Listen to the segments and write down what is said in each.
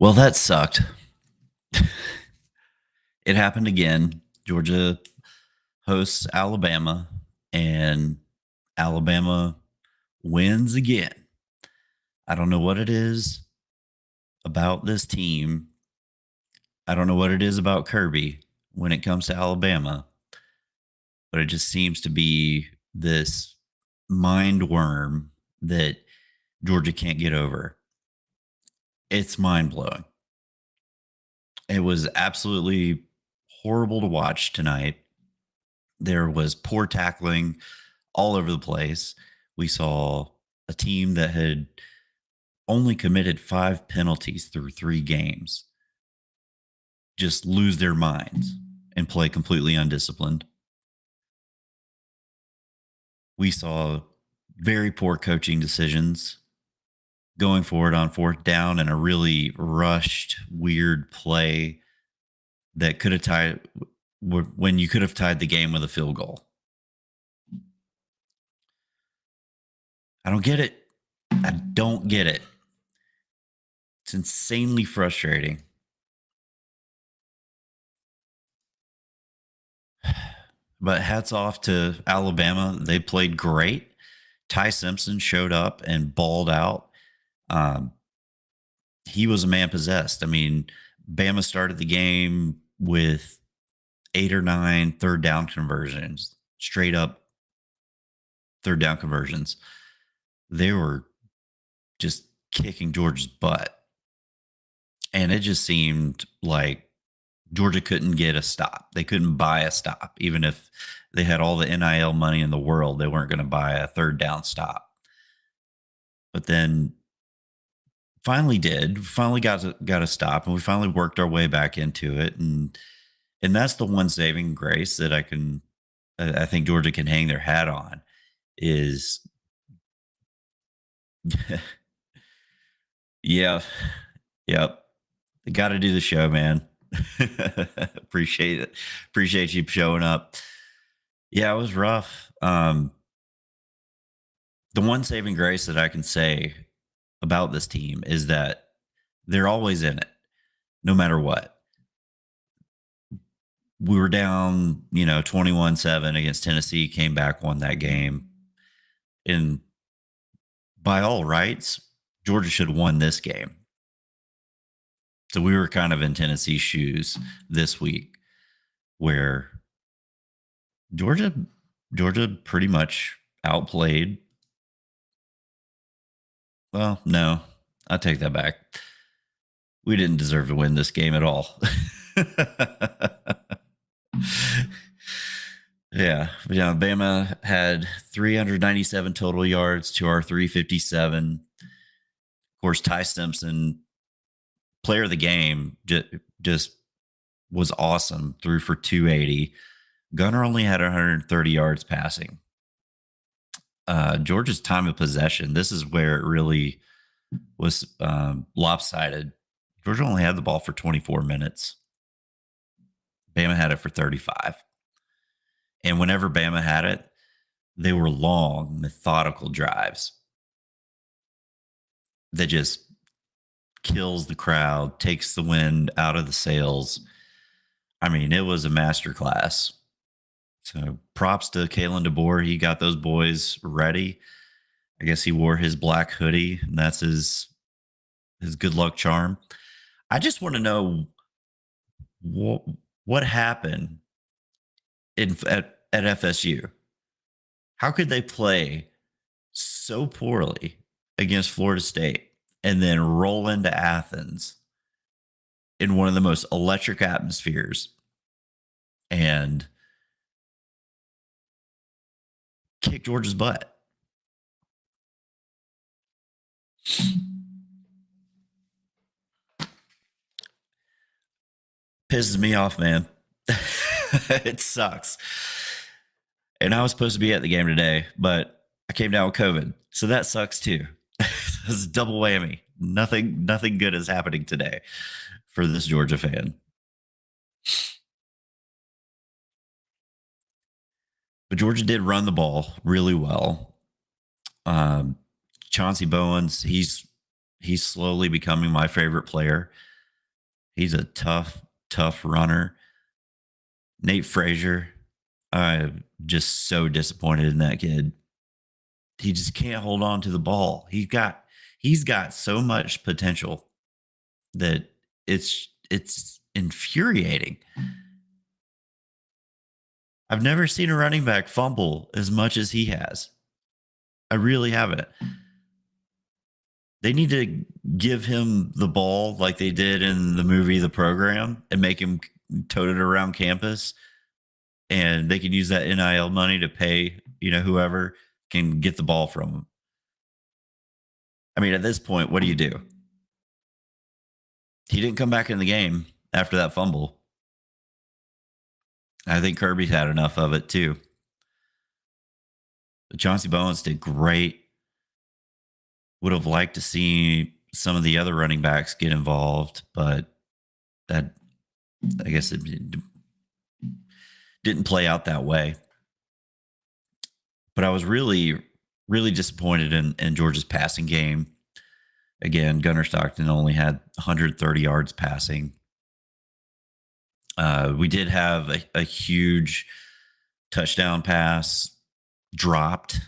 Well, that sucked. It happened again. Georgia hosts Alabama, and Alabama wins again. I don't know what it is about this team. I don't know what it is about Kirby when it comes to Alabama, but it just seems to be this mind worm that Georgia can't get over. It's mind blowing. It was absolutely horrible to watch tonight. There was poor tackling all over the place. We saw a team that had only committed 5 penalties through 3 games just lose their minds and play completely undisciplined. We saw very poor coaching decisions going forward on 4th down and a really rushed, weird play that could have tied when you could have tied the game with a field goal. I don't get it. I don't get it. It's insanely frustrating. But hats off to Alabama. They played great. Ty Simpson showed up and balled out. Um, he was a man possessed. I mean, Bama started the game with 8 or 9 third down conversions, straight up third down conversions. They were just kicking Georgia's butt. And it just seemed like Georgia couldn't get a stop. They couldn't buy a stop. Even if they had all the NIL money in the world, they weren't going to buy a third down stop. But then finally got a stop, and we finally worked our way back into it. And that's the one saving grace that I think Georgia can hang their hat on is yeah. Yep. Got to do the show, man. Appreciate it. Appreciate you showing up. Yeah, it was rough. The one saving grace that I can say about this team is that they're always in it, no matter what. We were down, 21-7 against Tennessee, came back, won that game. And by all rights, Georgia should have won this game. So we were kind of in Tennessee's shoes this week where Georgia pretty much outplayed. Well, no, I take that back. We didn't deserve to win this game at all. Yeah, Bama had 397 total yards to our 357. Of course, Ty Simpson, player of the game, just was awesome. Threw for 280. Gunner only had 130 yards passing. Georgia's time of possession, this is where it really was lopsided. Georgia only had the ball for 24 minutes. Bama had it for 35. And whenever Bama had it, they were long, methodical drives that just kills the crowd, takes the wind out of the sails. I mean, it was a masterclass. So props to Kalen DeBoer. He got those boys ready. I guess he wore his black hoodie, and that's his good luck charm. I just want to know what happened at FSU. How could they play so poorly against Florida State and then roll into Athens in one of the most electric atmospheres and kick Georgia's butt? Pisses me off, man. It sucks. And I was supposed to be at the game today, but I came down with COVID. So that sucks too. It's a double whammy. Nothing good is happening today for this Georgia fan. But Georgia did run the ball really well. Chauncey Bowens, he's slowly becoming my favorite player. He's a tough runner. Nate Frazier, I'm just so disappointed in that kid. He just can't hold on to the ball. He's got so much potential that it's infuriating. I've never seen a running back fumble as much as he has. I really haven't. They need to give him the ball like they did in the movie The Program and make him tote it around campus, and they can use that NIL money to pay, whoever can get the ball from him. I mean, at this point, what do you do? He didn't come back in the game after that fumble. I think Kirby's had enough of it too. Chauncey Bowens did great. Would have liked to see some of the other running backs get involved, but that, I guess, it didn't play out that way. But I was really, really disappointed in Georgia's passing game. Again, Gunnar Stockton only had 130 yards passing. We did have a huge touchdown pass dropped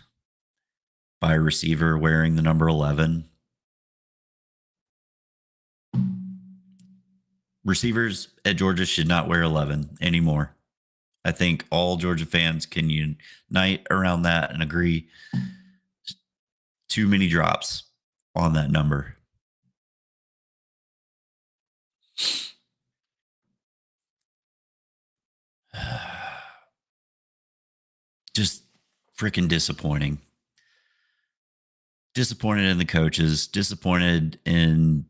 by a receiver wearing the number 11. Receivers at Georgia should not wear 11 anymore. I think all Georgia fans can unite around that and agree. Too many drops on that number. Just freaking disappointing. Disappointed in the coaches, disappointed in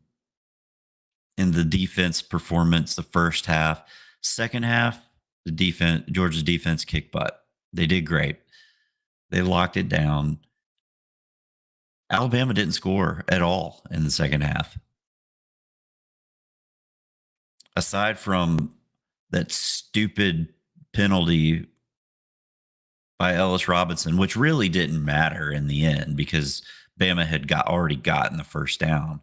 the defense performance the first half. Second half, Georgia's defense kicked butt. They did great. They locked it down. Alabama didn't score at all in the second half. Aside from that stupid penalty by Ellis Robinson, which really didn't matter in the end because Bama had already gotten the first down.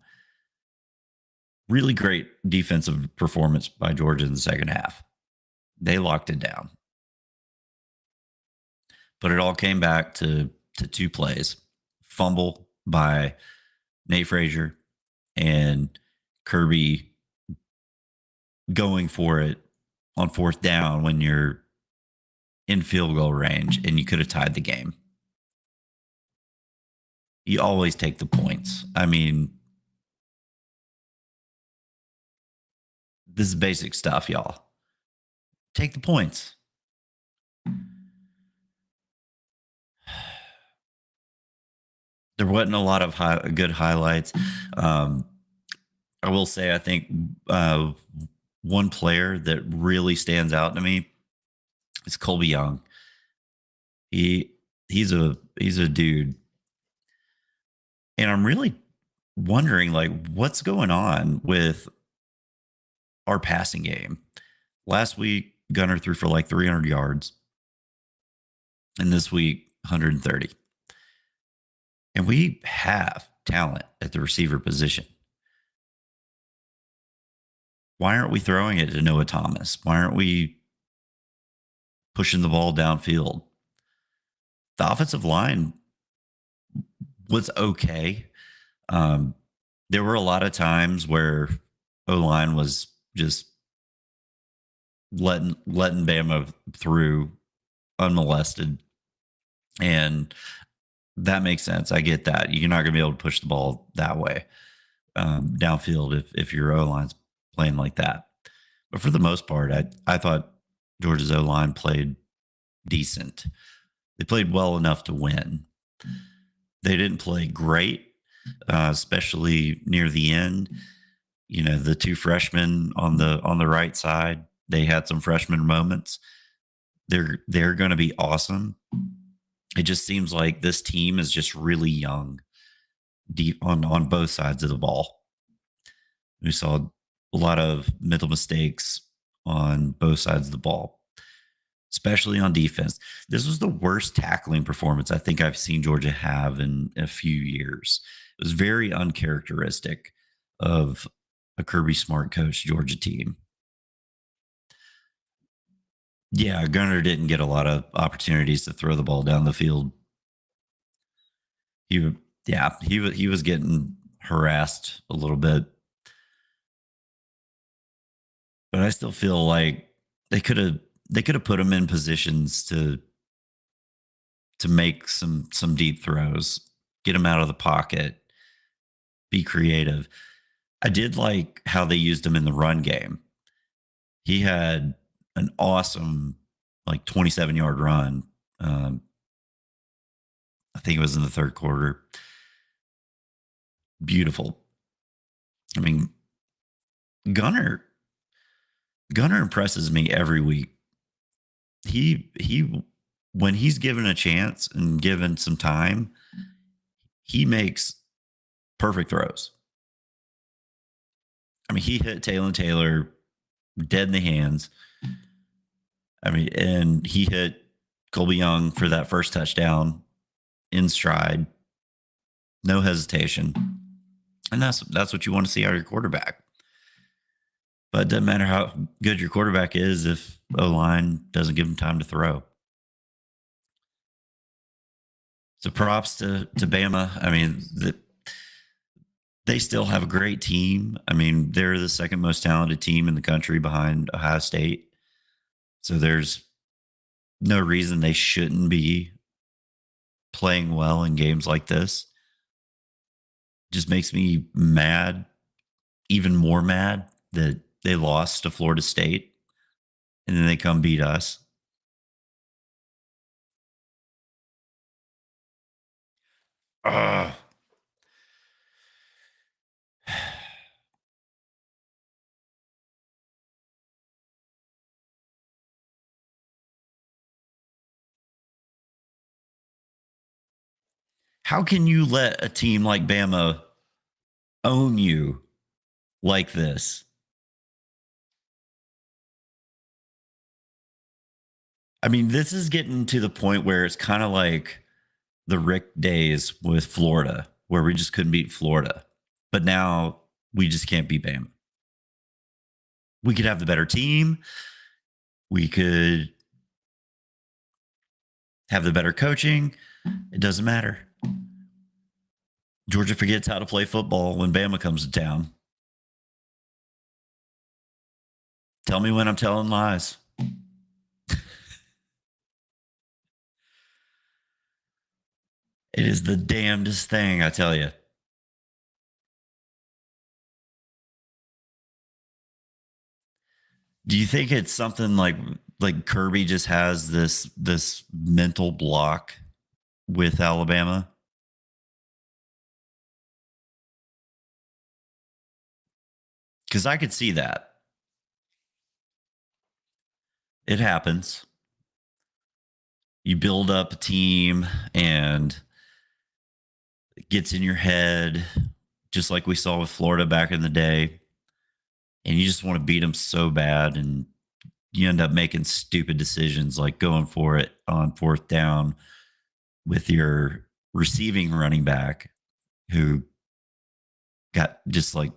Really great defensive performance by Georgia in the second half. They locked it down. But it all came back to two plays. Fumble by Nate Frazier and Kirby going for it on fourth down when you're in field goal range and you could have tied the game. You always take the points. I mean, this is basic stuff, y'all. Take the points. There wasn't a lot of good highlights. I will say, I think one player that really stands out to me is Colby Young. He's a dude, and I'm really wondering, like, what's going on with our passing game. Last week, Gunner threw for like 300 yards, and this week, 130. And we have talent at the receiver position. Why aren't we throwing it to Noah Thomas? Why aren't we pushing the ball downfield? The offensive line was okay. There were a lot of times where O-line was just letting Bama through unmolested. And that makes sense. I get that. You're not going to be able to push the ball that way downfield if your O-line's playing like that. But for the most part, I thought Georgia's O-line played decent. They played well enough to win. They didn't play great, especially near the end. You know, the two freshmen on the right side, they had some freshman moments. They're going to be awesome. It just seems like this team is just really young, deep on both sides of the ball. We saw a lot of mental mistakes on both sides of the ball, especially on defense. This was the worst tackling performance I think I've seen Georgia have in a few years. It was very uncharacteristic of a Kirby Smart coach Georgia team. Yeah, Gunner didn't get a lot of opportunities to throw the ball down the field. He, yeah, he was getting harassed a little bit, but I still feel like they could have they could have put him in positions to make some deep throws, get him out of the pocket, be creative. I did like how they used him in the run game. He had an awesome, like 27-yard run. Um, I think it was in the third quarter. Beautiful. I mean, Gunner Gunner impresses me every week. He when he's given a chance and given some time, he makes perfect throws. I mean, he hit Taylor dead in the hands. I mean, and he hit Colby Young for that first touchdown in stride, no hesitation. And that's what you want to see out of your quarterback. But it doesn't matter how good your quarterback is if O line doesn't give him time to throw. So props to Bama. I mean, they still have a great team. I mean, they're the second most talented team in the country behind Ohio State. So there's no reason they shouldn't be playing well in games like this. Just makes me mad, even more mad that they lost to Florida State and then they come beat us. Ugh. How can you let a team like Bama own you like this? I mean, this is getting to the point where it's kind of like the Rick days with Florida, where we just couldn't beat Florida. But now we just can't beat Bama. We could have the better team. We could have the better coaching. It doesn't matter. Georgia forgets how to play football when Bama comes to town. Tell me when I'm telling lies. It is the damnedest thing, I tell you. Do you think it's something like Kirby just has this mental block with Alabama? Because I could see that. It happens. You build up a team and it gets in your head, just like we saw with Florida back in the day. And you just want to beat them so bad. And you end up making stupid decisions like going for it on fourth down with your receiving running back who got just like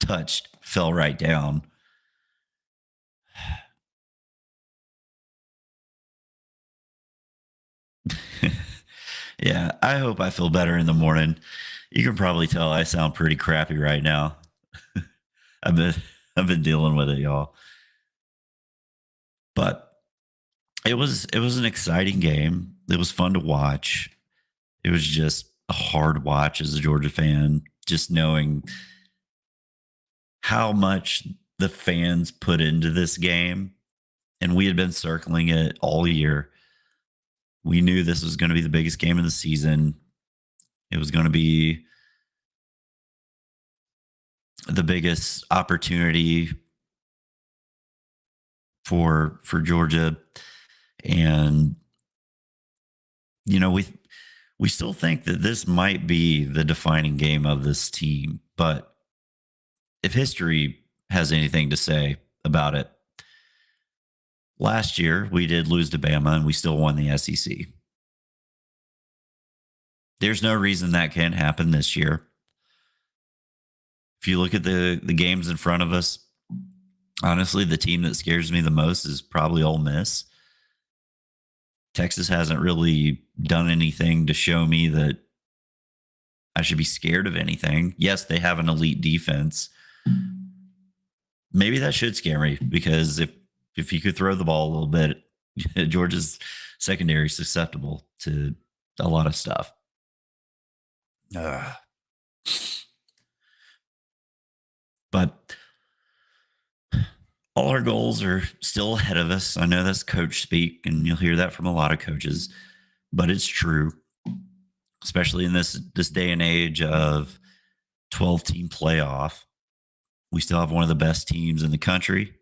touched, fell right down. Yeah, I hope I feel better in the morning. You can probably tell I sound pretty crappy right now. I've been I've been dealing with it, y'all. But it was an exciting game. It was fun to watch. It was just a hard watch as a Georgia fan, just knowing how much the fans put into this game. And we had been circling it all year. We knew this was going to be the biggest game of the season. It was going to be the biggest opportunity for Georgia. And we still think that this might be the defining game of this team, but if history has anything to say about it, last year we did lose to Bama and we still won the SEC. There's no reason that can't happen this year. If you look at the games in front of us, honestly, the team that scares me the most is probably Ole Miss. Texas hasn't really done anything to show me that I should be scared of anything. Yes, they have an elite defense. Maybe that should scare me because if you could throw the ball a little bit, Georgia's secondary is susceptible to a lot of stuff. Ugh. But all our goals are still ahead of us. I know that's coach speak, and you'll hear that from a lot of coaches, but it's true, especially in this day and age of 12-team playoff. We still have one of the best teams in the country,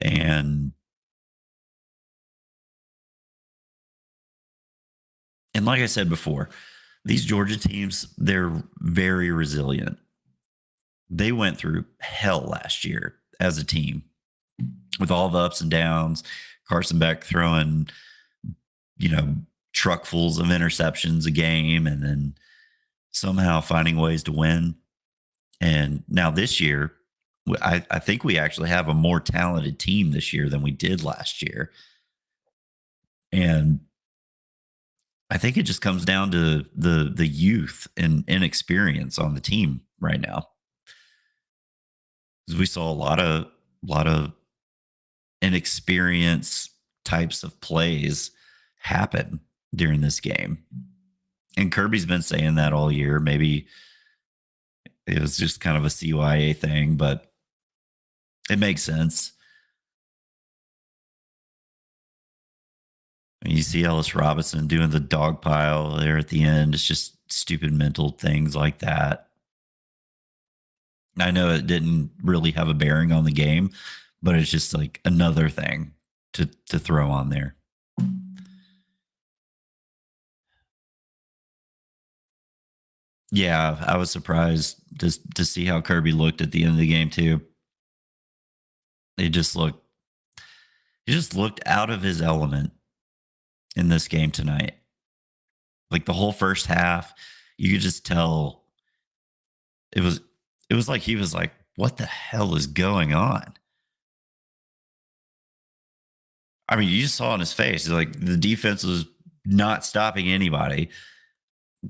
and like I said before, these Georgia teams, they're very resilient. They went through hell last year as a team with all the ups and downs. Carson Beck throwing, you know, truckfuls of interceptions a game and then somehow finding ways to win. And now this year, I think we actually have a more talented team this year than we did last year. And I think it just comes down to the youth and inexperience on the team right now. 'Cause we saw a lot of inexperienced types of plays happen during this game. And Kirby's been saying that all year. Maybe it was just kind of a CYA thing, but it makes sense. I mean, you see Ellis Robinson doing the dog pile there at the end. It's just stupid mental things like that. I know it didn't really have a bearing on the game, but it's just like another thing to throw on there. Yeah, I was surprised to see how Kirby looked at the end of the game too. He just looked he just looked out of his element in this game tonight. Like the whole first half, you could just tell it was it was like he was like, "What the hell is going on?" I mean, you just saw on his face, like the defense was not stopping anybody.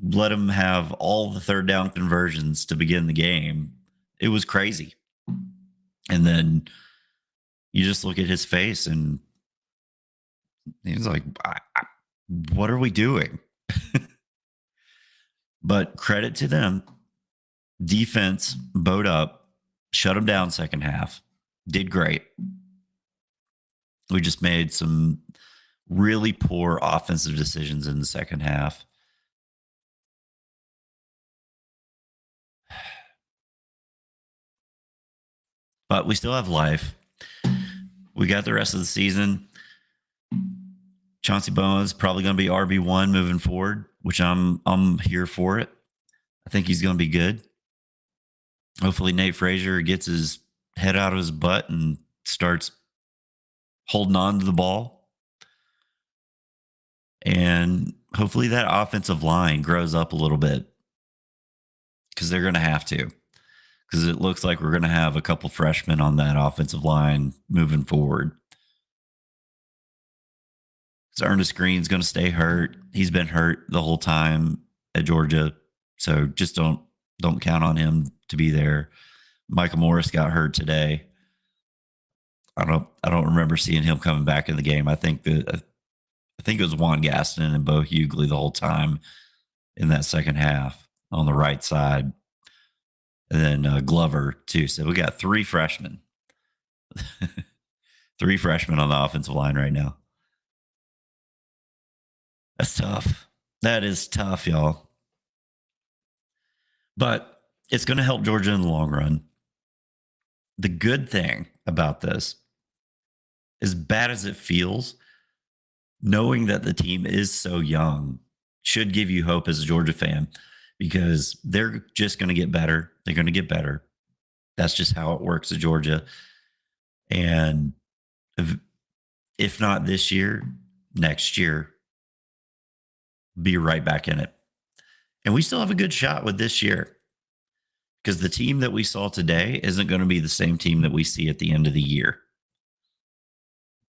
Let him have all the third down conversions to begin the game. It was crazy. And then you just look at his face and he's like, What are we doing?" But credit to them. Defense bowed up, shut them down second half, did great. We just made some really poor offensive decisions in the second half. But we still have life. We got the rest of the season. Chauncey Bowens probably going to be RB1 moving forward, which I'm here for it. I think he's going to be good. Hopefully Nate Frazier gets his head out of his butt and starts holding on to the ball. And hopefully that offensive line grows up a little bit because they're going to have to. Because it looks like we're going to have a couple freshmen on that offensive line moving forward. So Ernest Green's going to stay hurt. He's been hurt the whole time at Georgia, so just don't count on him to be there. Michael Morris got hurt today. I don't remember seeing him coming back in the game. I think it was Juan Gaston and Bo Hughley the whole time in that second half on the right side, and then Glover too. So we got three freshmen, three freshmen on the offensive line right now. That's tough. That is tough, y'all. But it's going to help Georgia in the long run. The good thing about this, as bad as it feels, knowing that the team is so young should give you hope as a Georgia fan because they're just going to get better. They're going to get better. That's just how it works at Georgia. And if not this year, next year, be right back in it. And we still have a good shot with this year. because the team that we saw today isn't going to be the same team that we see at the end of the year.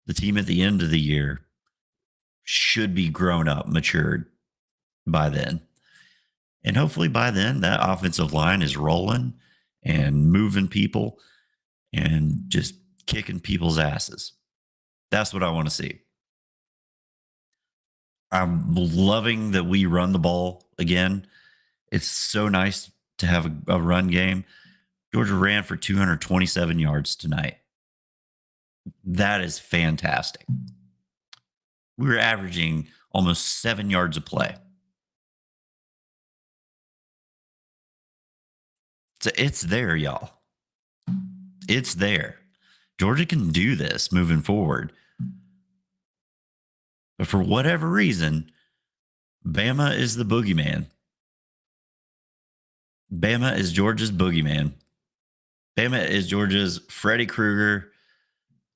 The team at the end of the year should be grown up, matured by then. And hopefully by then, that offensive line is rolling and moving people and just kicking people's asses. That's what I want to see. I'm loving that we run the ball again. It's so nice to have a run game. Georgia ran for 227 yards tonight. That is fantastic. We were averaging almost 7 yards a play. So it's there, y'all. It's there. Georgia can do this moving forward. But for whatever reason, Bama is the boogeyman. Bama is Georgia's boogeyman. Bama is Georgia's Freddy Krueger,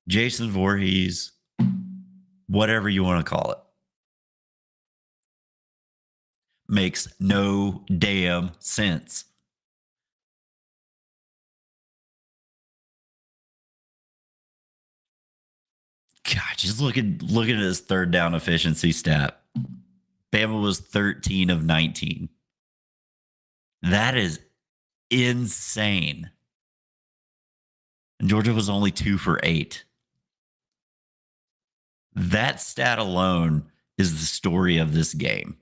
Jason Voorhees, whatever you want to call it. Makes no damn sense. God, just look at his third down efficiency stat. Bama was 13 of 19. That is insane. And Georgia was only 2 for 8. That stat alone is the story of this game.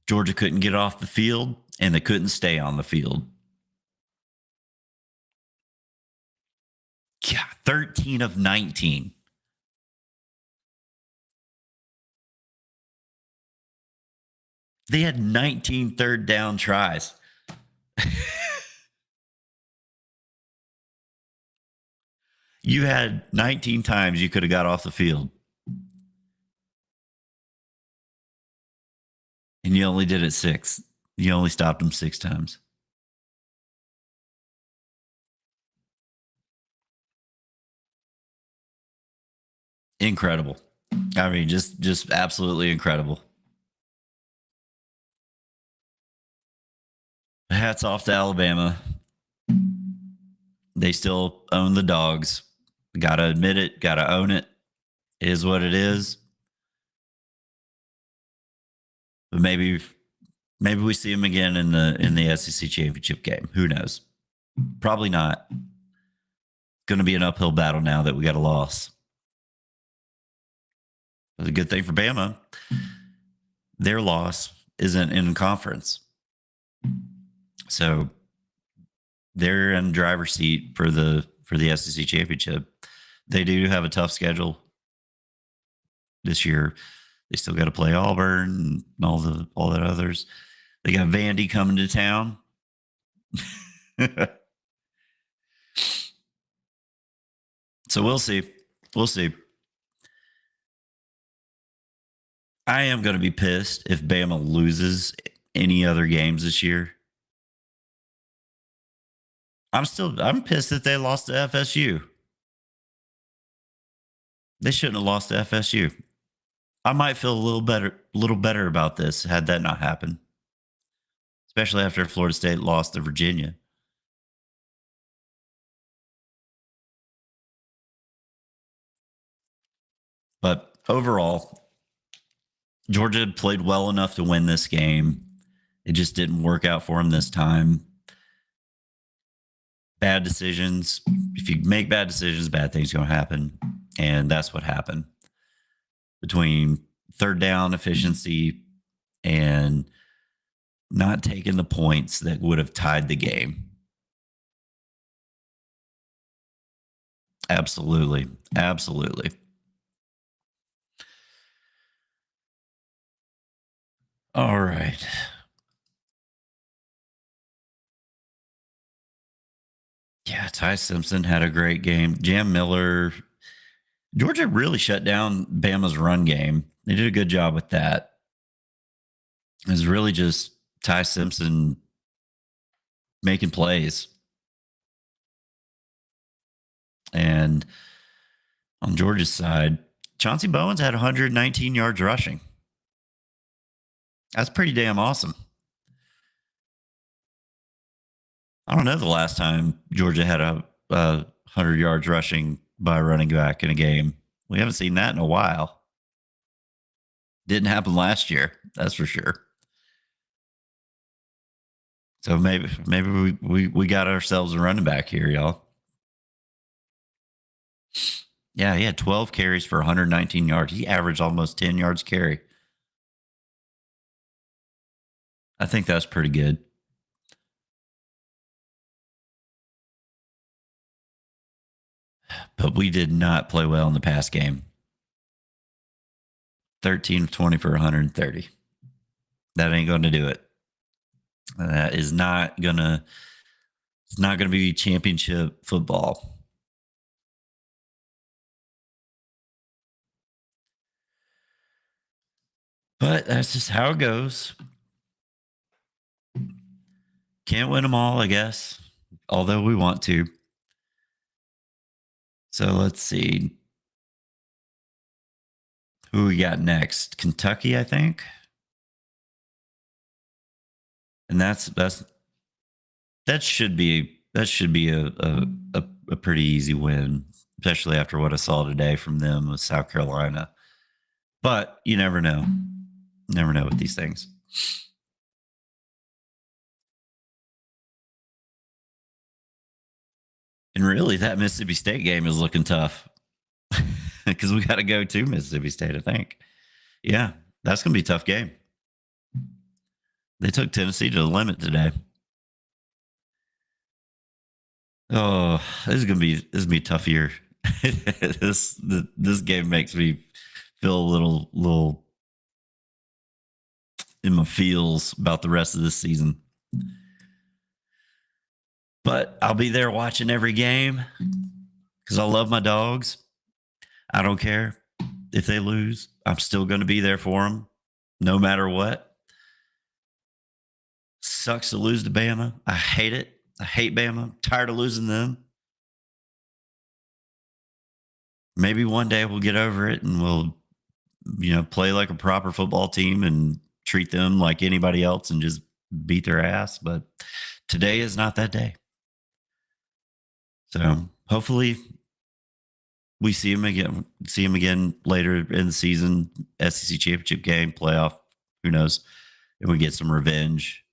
Georgia couldn't get off the field, and they couldn't stay on the field. Yeah, 13 of 19. They had 19 third down tries. You had 19 times you could have got off the field. And you only did it 6. You only stopped them 6 times. Incredible. I mean, just absolutely incredible. Hats off to Alabama. They still own the dogs. Got to admit it. Got to own it. It is what it is. But maybe we see them again in the SEC championship game. Who knows? Probably not. Going to be an uphill battle now that we got a loss. But the good thing for Bama, their loss isn't in conference. So they're in the driver's seat for the SEC championship. They do have a tough schedule this year. They still got to play Auburn and all that others. They got Vandy coming to town. So we'll see. We'll see. I am going to be pissed if Bama loses any other games this year. I'm pissed that they lost to FSU. They shouldn't have lost to FSU. I might feel a little better about this had that not happened. Especially after Florida State lost to Virginia. But overall, Georgia played well enough to win this game. It just didn't work out for them this time. Bad decisions. If you make bad decisions, bad things are going to happen. And that's what happened. Between third down efficiency and not taking the points that would have tied the game. Absolutely. Absolutely. All right. Yeah, Ty Simpson had a great game. Jam Miller. Georgia really shut down Bama's run game. They did a good job with that. It was really just Ty Simpson making plays. And on Georgia's side, Chauncey Bowens had 119 yards rushing. That's pretty damn awesome. I don't know the last time Georgia had a 100 yards rushing by a running back in a game. We haven't seen that in a while. Didn't happen last year, that's for sure. So maybe we got ourselves a running back here, y'all. Yeah, he had 12 carries for 119 yards. He averaged almost 10 yards carry. I think that's pretty good. But we did not play well in the pass game. 13 of 20 for 130. That ain't going to do it. That is not going to it's not going to be championship football. But that's just how it goes. Can't win them all, I guess. Although we want to. So let's see. Who we got next? Kentucky, I think. And that should be a pretty easy win, especially after what I saw today from them with South Carolina. But you never know. Never know with these things. And really, that Mississippi State game is looking tough because we got to go to Mississippi State, I think. Yeah, that's going to be a tough game. They took Tennessee to the limit today. Oh, this is gonna be a tough year. This game makes me feel a little in my feels about the rest of this season. But I'll be there watching every game because I love my dogs. I don't care if they lose. I'm still going to be there for them, no matter what. Sucks to lose to Bama. I hate it. I hate Bama. I'm tired of losing them. Maybe one day we'll get over it and we'll, play like a proper football team and treat them like anybody else and just beat their ass. But today is not that day. So hopefully we see him again later in the season, SEC championship game, playoff, who knows, and we get some revenge.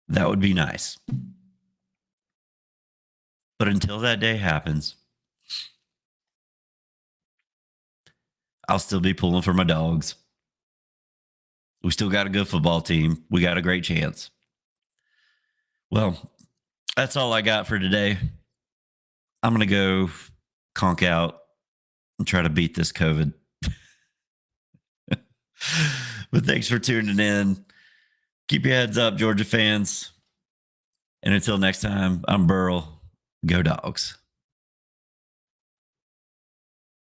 That would be nice. But until that day happens, I'll still be pulling for my dogs. We still got a good football team. We got a great chance. Well, that's all I got for today. I'm going to go conk out and try to beat this COVID. But thanks for tuning in. Keep your heads up, Georgia fans. And until next time, I'm Burl. Go Dogs.